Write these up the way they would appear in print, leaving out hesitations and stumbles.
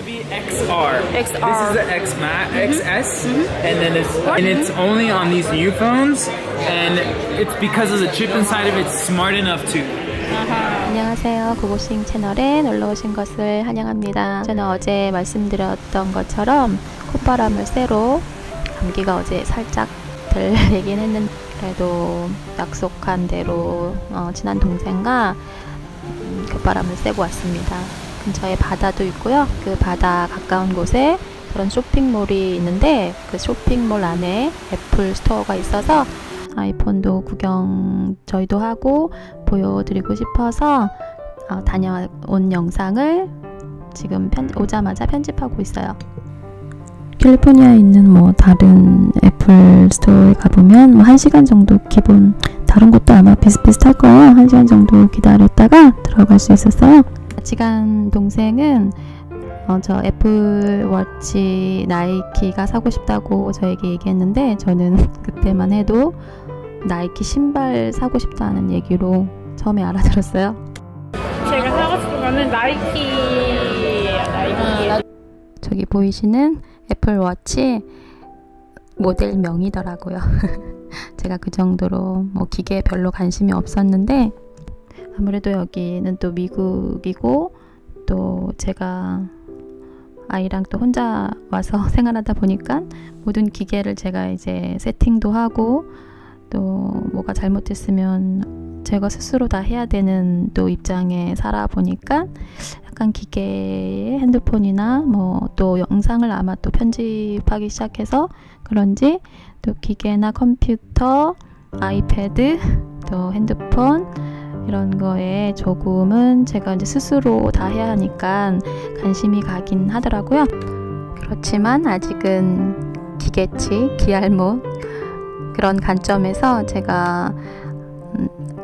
be XR. XR. This is the X Max, XS, and then it's only on these new phones, and it's because of the chip inside of it, it's smart enough to. 안녕하세요. 고고싱 채널에 놀러 오신 것을 환영합니다. 저는 어제 말씀드렸던 것처럼 콧바람을 쐬러 감기가 어제 살짝 들리긴 했는데 그래도 약속한 대로 친한 동생과 콧바람을 쐬고 왔습니다. 근처에 바다도 있고요. 그 바다 가까운 곳에 그런 쇼핑몰이 있는데 그 쇼핑몰 안에 애플 스토어가 있어서 아이폰도 구경 저희도 하고 보여드리고 싶어서 다녀온 영상을 지금 오자마자 편집하고 있어요. 캘리포니아에 있는 다른 애플 스토어에 가보면 1시간 정도 기본, 다른 곳도 아마 비슷비슷할 거예요. 1시간 정도 기다렸다가 들어갈 수 있었어요. 같이 간 동생은 저 애플워치 나이키가 사고 싶다고 저에게 얘기했는데 저는 그때만 해도 나이키 신발 사고 싶다는 얘기로 처음에 알아들었어요. 제가 사고 싶은 거는 나이키예요. 나이키. 저기 보이시는 애플워치 모델명이더라고요. 제가 그 정도로 기계에 별로 관심이 없었는데 아무래도 여기는 또 미국이고 또 제가 아이랑 또 혼자 와서 생활하다 보니까 모든 기계를 제가 이제 세팅도 하고 또 뭐가 잘못됐으면 제가 스스로 다 해야 되는 또 입장에 살아보니까 약간 기계에 핸드폰이나 또 영상을 아마 또 편집하기 시작해서 그런지 또 기계나 컴퓨터, 아이패드, 또 핸드폰 이런 거에 조금은 제가 이제 스스로 다 해야 하니까 관심이 가긴 하더라고요. 그렇지만 아직은 기계치, 기알못 그런 관점에서 제가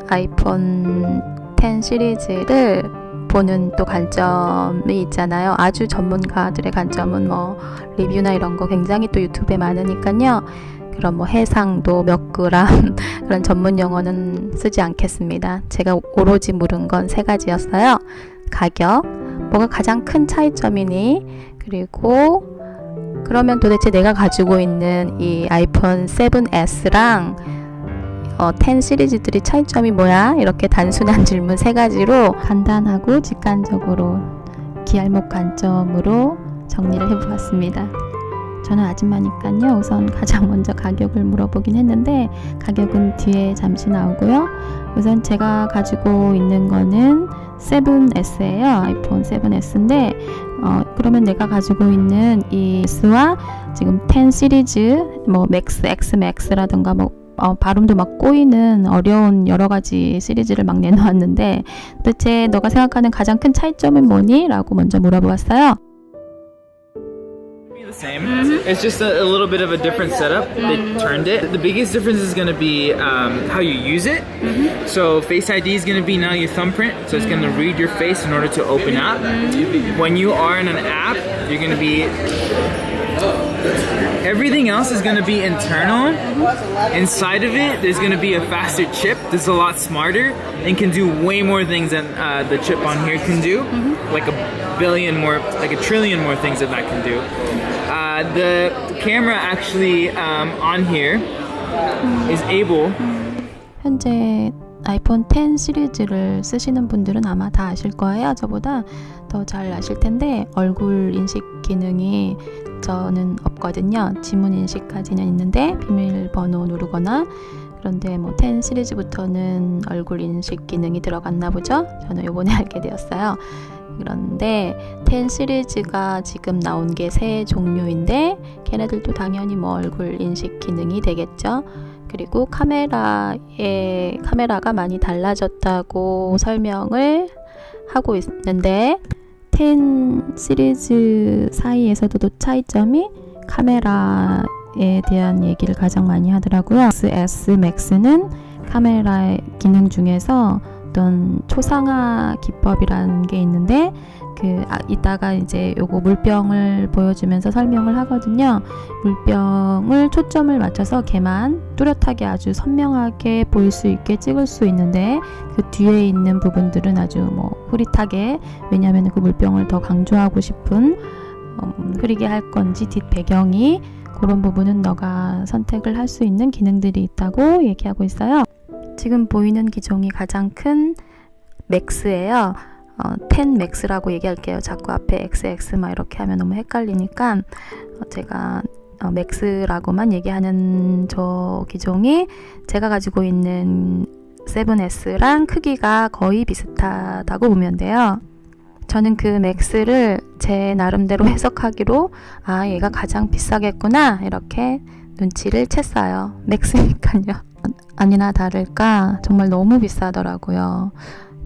아이폰 10 시리즈를 보는 또 관점이 있잖아요. 아주 전문가들의 관점은 리뷰나 이런 거 굉장히 또 유튜브에 많으니까요. 그런 해상도 몇 그램 그런 전문 용어는 쓰지 않겠습니다. 제가 오로지 물은 건 3가지였어요. 가격, 뭐가 가장 큰 차이점이니, 그리고 그러면 도대체 내가 가지고 있는 이 아이폰 7s랑 10 시리즈들이 차이점이 뭐야? 이렇게 단순한 질문 3가지로 간단하고 직관적으로 기알목 관점으로 정리를 해보았습니다. 저는 아줌마니까요. 우선 가장 먼저 가격을 물어보긴 했는데 가격은 뒤에 잠시 나오고요. 우선 제가 가지고 있는 거는 7s예요. 아이폰 7s인데 그러면 내가 가지고 있는 이 S와 지금 10 시리즈 맥스, X 맥스라든가 발음도 막 꼬이는 어려운 여러 가지 시리즈를 막 내놓았는데 도대체 너가 생각하는 가장 큰 차이점은 뭐니? 라고 먼저 물어보았어요. The same. It's just a little bit of a different setup. They turned it. The biggest difference is going to be how you use it. So Face ID is going to be now your thumbprint. So it's going to read your face in order to open up. When you are in an app, you're going to be... Everything else is going to be internal. Inside of it, there's going to be a faster chip that's a lot smarter and can do way more things than the chip on here can do. Like a billion more, like a trillion more things that can do. The camera actually on here is able. 현재 아이폰 10 시리즈를 쓰시는 분들은 아마 다 아실 거예요. 저보다 더 잘 아실 텐데 얼굴 인식 기능이 저는 없거든요. 지문 인식까지는 있는데 비밀번호 누르거나 그런데 10 시리즈부터는 얼굴 인식 기능이 들어갔나 보죠. 저는 요번에 알게 되었어요. 그런데 10 시리즈가 지금 나온 게 3종류인데 걔네들도 당연히 얼굴 인식 기능이 되겠죠. 그리고 카메라가 많이 달라졌다고 설명을 하고 있는데 10 시리즈 사이에서도 차이점이 카메라에 대한 얘기를 가장 많이 하더라고요. S Max는 카메라 기능 중에서 어떤 초상화 기법이라는 게 있는데 이따가 이제 요거 물병을 보여주면서 설명을 하거든요. 물병을 초점을 맞춰서 걔만 뚜렷하게 아주 선명하게 보일 수 있게 찍을 수 있는데 그 뒤에 있는 부분들은 아주 흐릿하게, 왜냐하면 그 물병을 더 강조하고 싶은 흐리게 할 건지 뒷 배경이 그런 부분은 너가 선택을 할 수 있는 기능들이 있다고 얘기하고 있어요. 지금 보이는 기종이 가장 큰 맥스예요. 10 맥스라고 얘기할게요. 자꾸 앞에 XX 막 이렇게 하면 너무 헷갈리니까 제가 맥스라고만 얘기하는 저 기종이 제가 가지고 있는 7S랑 크기가 거의 비슷하다고 보면 돼요. 저는 그 맥스를 제 나름대로 해석하기로 얘가 가장 비싸겠구나 이렇게 눈치를 챘어요. 맥스니까요. 아니나 다를까 정말 너무 비싸더라고요.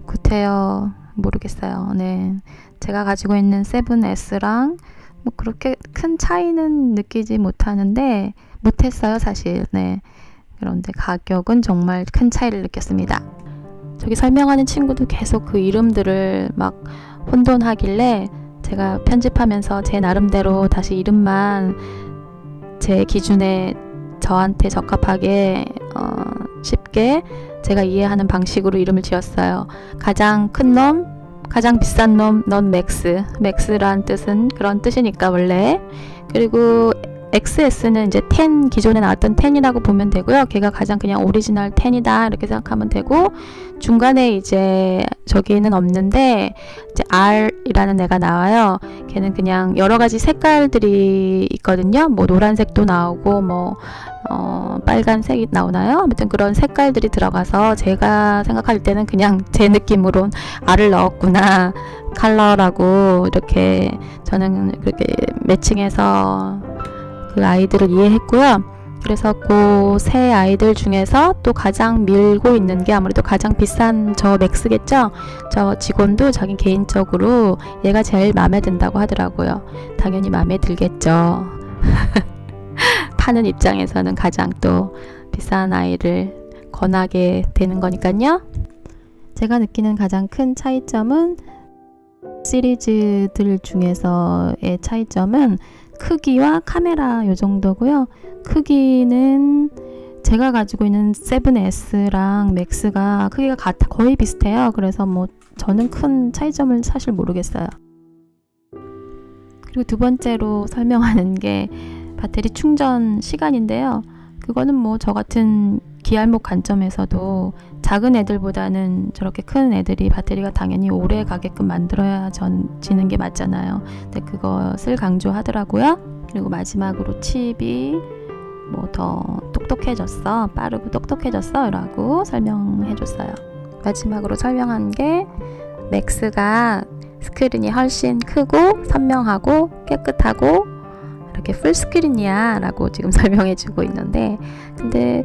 구태여 모르겠어요. 네, 제가 가지고 있는 7S랑 뭐 그렇게 큰 차이는 느끼지 못했어요 사실. 네, 그런데 가격은 정말 큰 차이를 느꼈습니다. 저기 설명하는 친구도 계속 그 이름들을 막 혼돈하길래 제가 편집하면서 제 나름대로 다시 이름만 제 기준에 저한테 적합하게 쉽게 제가 이해하는 방식으로 이름을 지었어요. 가장 큰 놈, 가장 비싼 놈, 넌 맥스. 맥스란 뜻은 그런 뜻이니까 원래. 그리고 XS는 이제 10, 기존에 나왔던 10이라고 보면 되고요. 걔가 가장 그냥 오리지널 10이다 이렇게 생각하면 되고, 중간에 이제 저기는 없는데 이제 R이라는 애가 나와요. 걔는 그냥 여러 가지 색깔들이 있거든요. 뭐 노란색도 나오고 뭐 빨간색이 나오나요? 아무튼 그런 색깔들이 들어가서 제가 생각할 때는 그냥 제 느낌으론 R을 넣었구나 컬러라고 이렇게 저는 그렇게 매칭해서 그 아이들을 이해했고요. 그래서 그 세 아이들 중에서 또 가장 밀고 있는 게 아무래도 가장 비싼 저 맥스겠죠. 저 직원도 자기 개인적으로 얘가 제일 마음에 든다고 하더라고요. 당연히 마음에 들겠죠. 파는 입장에서는 가장 또 비싼 아이를 권하게 되는 거니까요. 제가 느끼는 가장 큰 차이점은 시리즈들 중에서의 차이점은 크기와 카메라 요 정도고요. 크기는 제가 가지고 있는 7S랑 맥스가 크기가 거의 비슷해요. 그래서 뭐 저는 큰 차이점을 사실 모르겠어요. 그리고 두 번째로 설명하는 게 배터리 충전 시간인데요. 그거는 뭐 저 같은 기알목 관점에서도 작은 애들보다는 저렇게 큰 애들이 배터리가 당연히 오래 가게끔 만들어지는 게 맞잖아요. 근데 그것을 강조하더라고요. 그리고 마지막으로 칩이 뭐 더 똑똑해졌어, 빠르고 똑똑해졌어 라고 설명해줬어요. 마지막으로 설명한 게 맥스가 스크린이 훨씬 크고 선명하고 깨끗하고 이렇게 풀스크린이야 라고 지금 설명해주고 있는데, 근데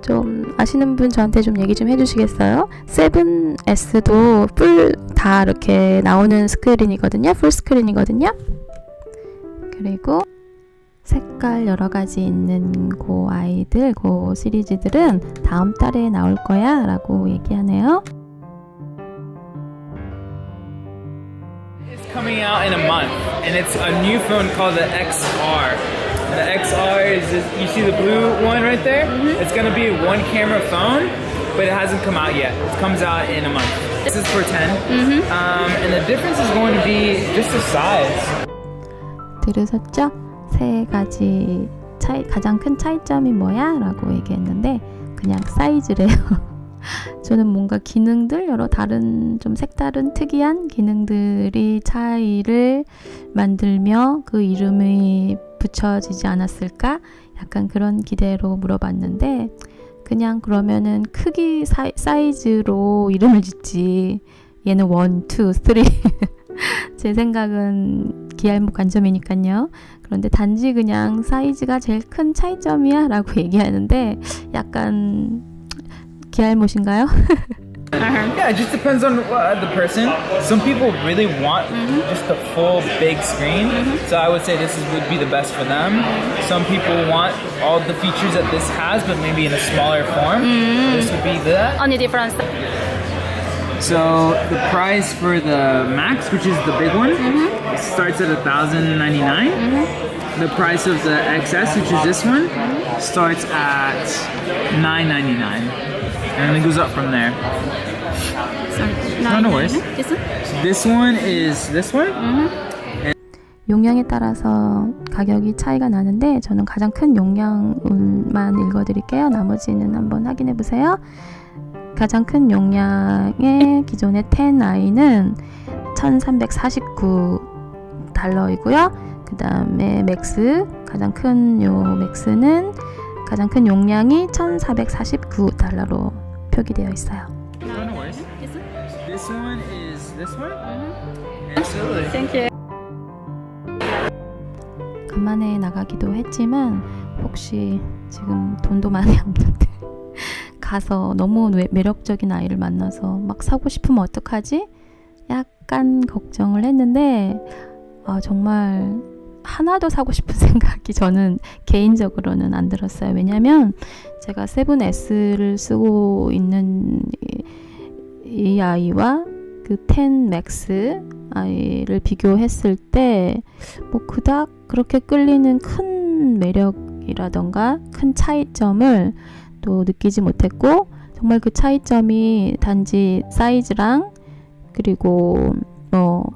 좀 아시는 분 저한테 좀 얘기 좀 해주시겠어요? 7S도 풀 다 이렇게 나오는 스크린이거든요. 풀스크린이거든요. 그리고 색깔 여러 가지 있는 그 아이들, 그 시리즈들은 다음 달에 나올 거야 라고 얘기하네요. It's coming out in a month, and it's a new phone called the XR. The XR is this, you see the blue one right there? Mm-hmm. It's gonna be a one camera phone, but it hasn't come out yet. It comes out in a month. This is for 10. Mm-hmm. And the difference is going to be just the size. 들으셨죠? 세 가지 가장 큰 차이점이 뭐야? 라고 얘기했는데 그냥 사이즈래요. 저는 뭔가 기능들, 여러 다른 좀 색다른 특이한 기능들이 차이를 만들며 그 이름이 붙여지지 않았을까? 약간 그런 기대로 물어봤는데, 그냥 그러면은 크기 사이즈로 이름을 짓지 얘는 1, 2, 3 제 생각은 기알목 관점이니까요. 그런데 단지 그냥 사이즈가 제일 큰 차이점이야 라고 얘기하는데 약간 기알못인가요? Yeah, it just depends on the person. Some people really want just the full big screen, so I would say would be the best for them. Some people want all the features that this has, but maybe in a smaller form. This would be that. Any difference? So the price for the Max, which is the big one, starts at $1,099. The price of the XS, which is this one, starts at $999. And it goes up from there. Sorry, No worries. This one? This one is this one. 용량에 따라서 가격이 차이가 나는데 저는 가장 큰 용량만 읽어드릴게요. 나머지는 한번 확인해 보세요. 가장 큰 용량의 기존의 10i는 1349달러이고요. 그 다음에 맥스, 가장 큰 요 맥스는 가장 큰 용량이 1449달러로 표기되어 있어요. You wanna worse? This one is this one? Absolutely. Thank you. 간만에 나가기도 했지만 혹시 지금 돈도 많이 없는데 가서 너무 매력적인 아이를 만나서 막 사고 싶으면 어떡하지? 약간 걱정을 했는데 정말 하나도 사고 싶은 생각이 저는 개인적으로는 안 들었어요. 왜냐면 제가 7S를 쓰고 있는 이 아이와 그 10 맥스 아이를 비교했을 때 뭐 그닥 그렇게 끌리는 큰 매력이라던가 큰 차이점을 또 느끼지 못했고, 정말 그 차이점이 단지 사이즈랑 그리고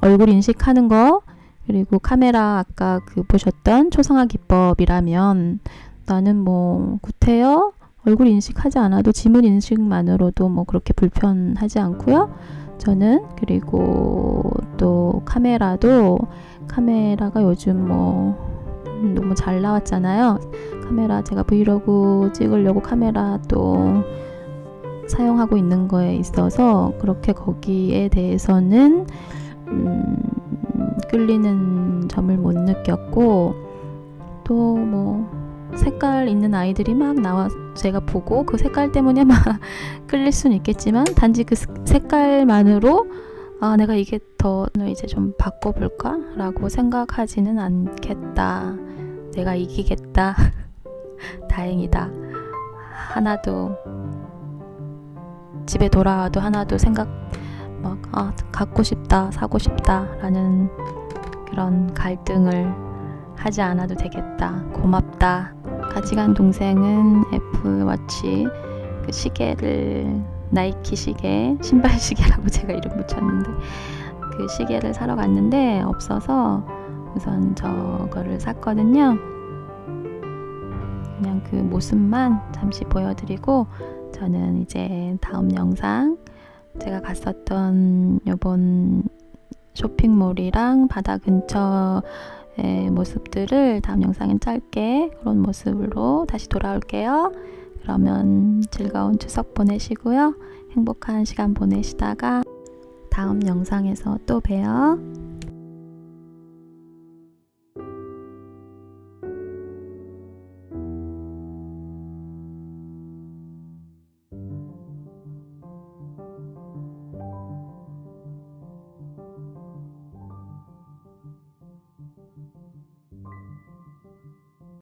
얼굴 인식하는 거, 그리고 카메라 아까 그 보셨던 초성화 기법이라면 나는 뭐 구태여 얼굴 인식하지 않아도 지문 인식만으로도 뭐 그렇게 불편하지 않고요. 저는 그리고 또 카메라가 요즘 뭐 너무 잘 나왔잖아요. 카메라 제가 브이로그 찍으려고 카메라 또 사용하고 있는 거에 있어서 그렇게 거기에 대해서는 끌리는 점을 못 느꼈고, 또 뭐 색깔 있는 아이들이 막 나와 제가 보고 그 색깔 때문에 막 끌릴 수는 있겠지만 단지 그 색깔만으로 내가 이게 더 이제 좀 바꿔볼까? 라고 생각하지는 않겠다. 내가 이기겠다. 다행이다. 하나도 집에 돌아와도 하나도 생각 막 갖고 싶다, 사고 싶다 라는 그런 갈등을 하지 않아도 되겠다. 고맙다. 같이 간 동생은 애플워치 그 시계를 나이키 시계, 신발 시계라고 제가 이름 붙였는데 그 시계를 사러 갔는데 없어서 우선 저거를 샀거든요. 그냥 그 모습만 잠시 보여드리고 저는 이제 다음 영상 제가 갔었던 요번 쇼핑몰이랑 바다 근처의 모습들을 다음 영상엔 짧게 그런 모습으로 다시 돌아올게요. 그러면 즐거운 추석 보내시고요. 행복한 시간 보내시다가 다음 영상에서 또 봬요.